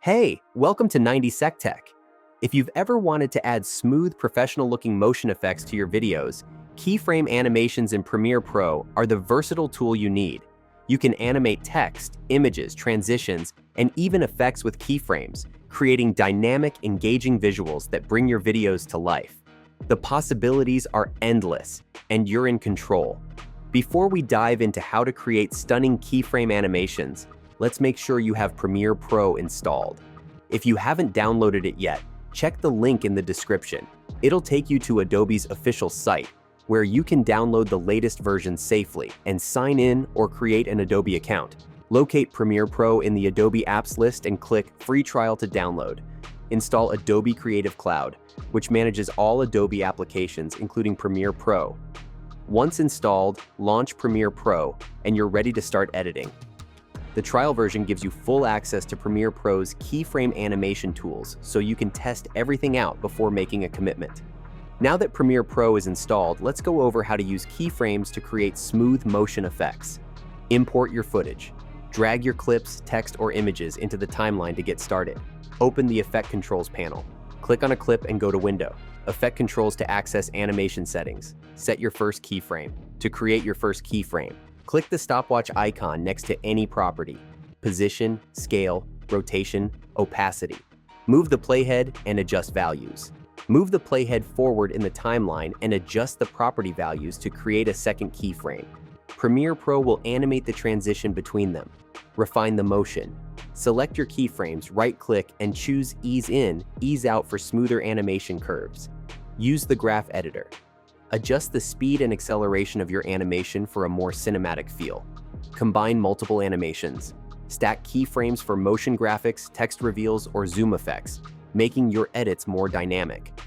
Hey, welcome to 90 Sec Tech. If you've ever wanted to add smooth, professional-looking motion effects to your videos, Keyframe animations in Premiere Pro are the versatile tool you need. You can animate text, images, transitions, and even effects with keyframes, creating dynamic, engaging visuals that bring your videos to life. The possibilities are endless, and you're in control. Before we dive into how to create stunning keyframe animations, let's make sure you have Premiere Pro installed. If you haven't downloaded it yet, check the link in the description. It'll take you to Adobe's official site, where you can download the latest version safely and sign in or create an Adobe account. Locate Premiere Pro in the Adobe Apps list and click Free Trial to download. Install Adobe Creative Cloud, which manages all Adobe applications, including Premiere Pro. Once installed, launch Premiere Pro, and you're ready to start editing. The trial version gives you full access to Premiere Pro's keyframe animation tools, so you can test everything out before making a commitment. Now that Premiere Pro is installed, let's go over how to use keyframes to create smooth motion effects. Import your footage. Drag your clips, text, or images into the timeline to get started. Open the Effect Controls panel. Click on a clip and go to Window. Effect Controls to access animation settings. Set your first keyframe. To create your first keyframe, click the stopwatch icon next to any property. Position, scale, rotation, opacity. Move the playhead and adjust values. Move the playhead forward in the timeline and adjust the property values to create a second keyframe. Premiere Pro will animate the transition between them. Refine the motion. Select your keyframes, right-click, and choose Ease In, Ease Out for smoother animation curves. Use the graph editor. Adjust the speed and acceleration of your animation for a more cinematic feel. Combine multiple animations. Stack keyframes for motion graphics, text reveals, or zoom effects, making your edits more dynamic.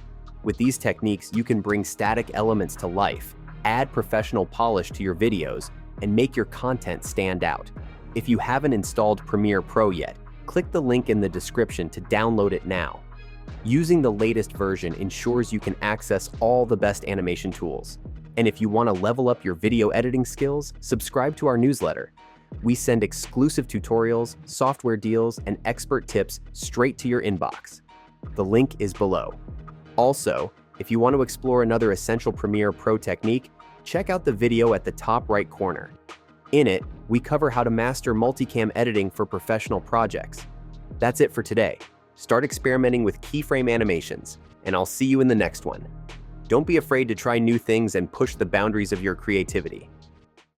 With these techniques, you can bring static elements to life, add professional polish to your videos, and make your content stand out. If you haven't installed Premiere Pro yet, click the link in the description to download it now. Using the latest version ensures you can access all the best animation tools. And if you want to level up your video editing skills, subscribe to our newsletter. We send exclusive tutorials, software deals, and expert tips straight to your inbox. The link is below. Also, if you want to explore another essential Premiere Pro technique, check out the video at the top right corner. In it, we cover how to master multicam editing for professional projects. That's it for today. Start experimenting with keyframe animations, and I'll see you in the next one. Don't be afraid to try new things and push the boundaries of your creativity.